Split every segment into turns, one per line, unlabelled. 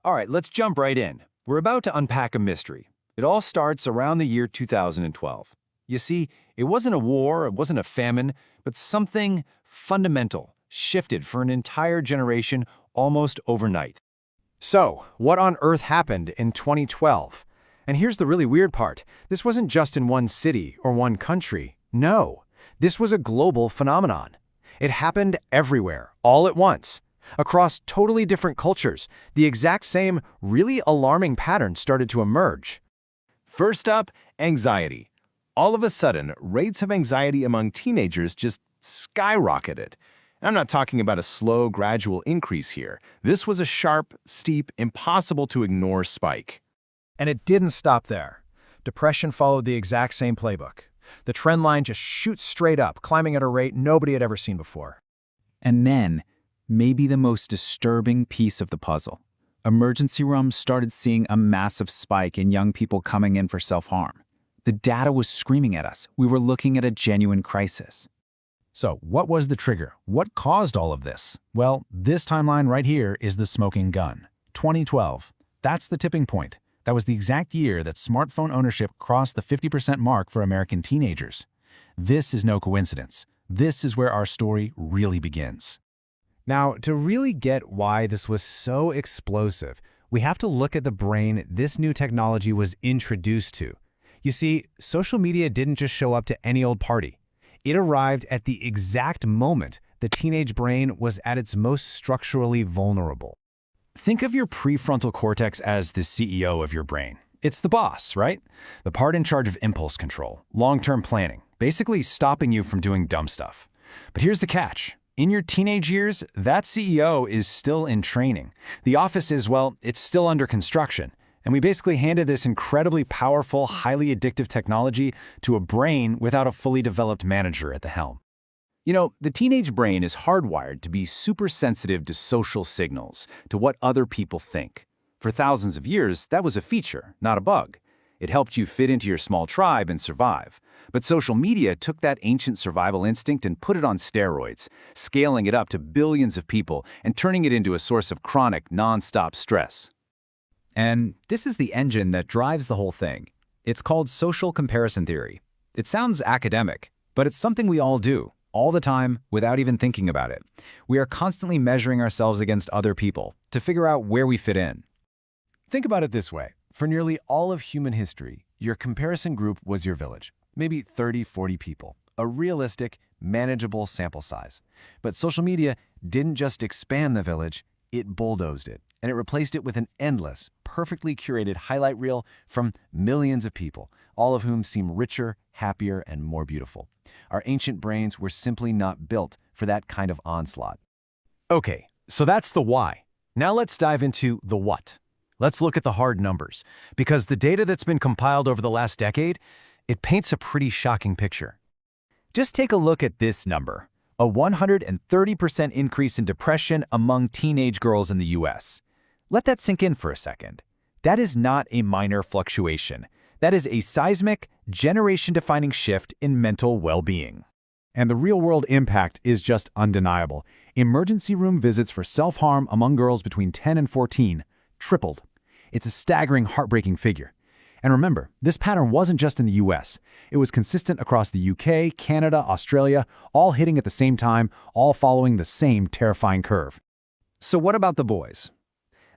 All right, let's jump right in. We're about to unpack a mystery. It all starts around the year 2012. You see, it wasn't a war, it wasn't a famine, but something fundamental shifted for an entire generation almost overnight.
So, what on earth happened in 2012? And here's the really weird part. This wasn't just in one city or one country. No, this was a global phenomenon. It happened everywhere, all at once. Across totally different cultures, the exact same, really alarming pattern started to emerge.
First up, anxiety. All of a sudden, rates of anxiety among teenagers just skyrocketed. I'm not talking about a slow, gradual increase here. This was a sharp, steep, impossible-to-ignore spike.
And it didn't stop there. Depression followed the exact same playbook. The trend line just shoots straight up, climbing at a rate nobody had ever seen before.
And then, maybe the most disturbing piece of the puzzle. Emergency rooms started seeing a massive spike in young people coming in for self-harm. The data was screaming at us. We were looking at a genuine crisis.
So, what was the trigger? What caused all of this? Well, this timeline right here is the smoking gun. 2012. That's the tipping point. That was the exact year that smartphone ownership crossed the 50% mark for American teenagers. This is no coincidence. This is where our story really begins.
Now, to really get why this was so explosive, we have to look at the brain this new technology was introduced to. You see, social media didn't just show up to any old party. It arrived at the exact moment the teenage brain was at its most structurally vulnerable.
Think of your prefrontal cortex as the CEO of your brain. It's the boss, right? The part in charge of impulse control, long-term planning, basically stopping you from doing dumb stuff. But here's the catch. In your teenage years, that CEO is still in training. The office is, well, it's still under construction. And we basically handed this incredibly powerful, highly addictive technology to a brain without a fully developed manager at the helm. You know, the teenage brain is hardwired to be super sensitive to social signals, to what other people think. For thousands of years, that was a feature, not a bug. It helped you fit into your small tribe and survive. But social media took that ancient survival instinct and put it on steroids, scaling it up to billions of people and turning it into a source of chronic, non-stop stress.
And this is the engine that drives the whole thing. It's called social comparison theory. It sounds academic, but it's something we all do, all the time, without even thinking about it. We are constantly measuring ourselves against other people to figure out where we fit in.
Think about it this way. For nearly all of human history, your comparison group was your village. Maybe 30, 40 people. A realistic, manageable sample size. But social media didn't just expand the village, it bulldozed it. And it replaced it with an endless, perfectly curated highlight reel from millions of people, all of whom seem richer, happier, and more beautiful. Our ancient brains were simply not built for that kind of onslaught.
Okay, so that's the why. Now let's dive into the what. Let's look at the hard numbers, because the data that's been compiled over the last decade, it paints a pretty shocking picture. Just take a look at this number, a 130% increase in depression among teenage girls in the US. Let that sink in for a second. That is not a minor fluctuation. That is a seismic, generation-defining shift in mental well-being. And the real-world impact is just undeniable. Emergency room visits for self-harm among girls between 10 and 14 tripled. It's a staggering, heartbreaking figure. And remember, this pattern wasn't just in the US. It was consistent across the UK, Canada, Australia, all hitting at the same time, all following the same terrifying curve.
So what about the boys?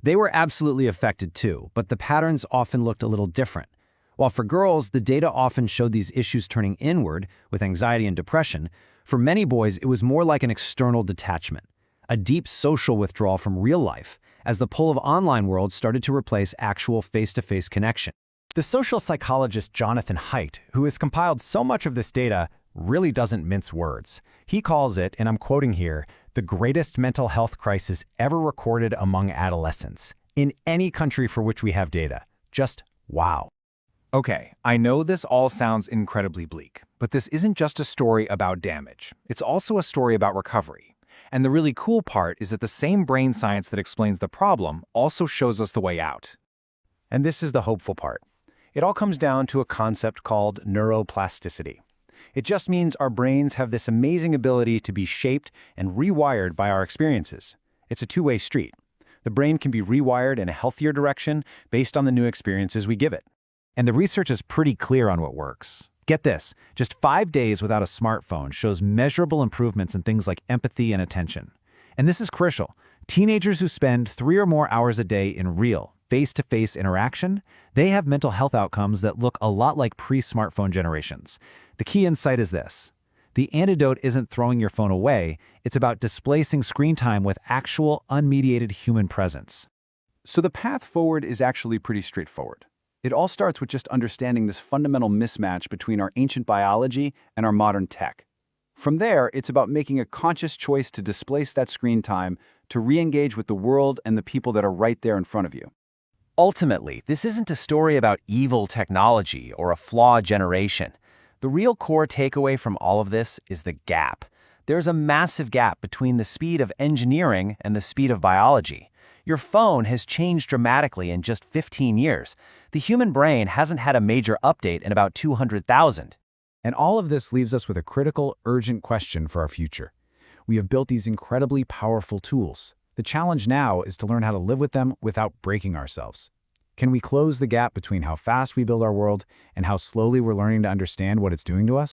They were absolutely affected too, but the patterns often looked a little different. While for girls, the data often showed these issues turning inward with anxiety and depression, for many boys, it was more like an external detachment, a deep social withdrawal from real life, as the pull of online worlds started to replace actual face-to-face connection.
The social psychologist Jonathan Haidt, who has compiled so much of this data, really doesn't mince words. He calls it, and I'm quoting here, the greatest mental health crisis ever recorded among adolescents, in any country for which we have data. Just wow.
Okay, I know this all sounds incredibly bleak, but this isn't just a story about damage. It's also a story about recovery. And the really cool part is that the same brain science that explains the problem also shows us the way out.
And this is the hopeful part. It all comes down to a concept called neuroplasticity. It just means our brains have this amazing ability to be shaped and rewired by our experiences. It's a two-way street. The brain can be rewired in a healthier direction based on the new experiences we give it. And the research is pretty clear on what works. Get this, just 5 days without a smartphone shows measurable improvements in things like empathy and attention. And this is crucial. Teenagers who spend 3 or more hours a day in real, face-to-face interaction, they have mental health outcomes that look a lot like pre-smartphone generations. The key insight is this. The antidote isn't throwing your phone away, it's about displacing screen time with actual, unmediated human presence.
So the path forward is actually pretty straightforward. It all starts with just understanding this fundamental mismatch between our ancient biology and our modern tech. From there, it's about making a conscious choice to displace that screen time, to re-engage with the world and the people that are right there in front of you.
Ultimately, this isn't a story about evil technology or a flawed generation. The real core takeaway from all of this is the gap. There's a massive gap between the speed of engineering and the speed of biology. Your phone has changed dramatically in just 15 years. The human brain hasn't had a major update in about 200,000.
And all of this leaves us with a critical, urgent question for our future. We have built these incredibly powerful tools. The challenge now is to learn how to live with them without breaking ourselves. Can we close the gap between how fast we build our world and how slowly we're learning to understand what it's doing to us?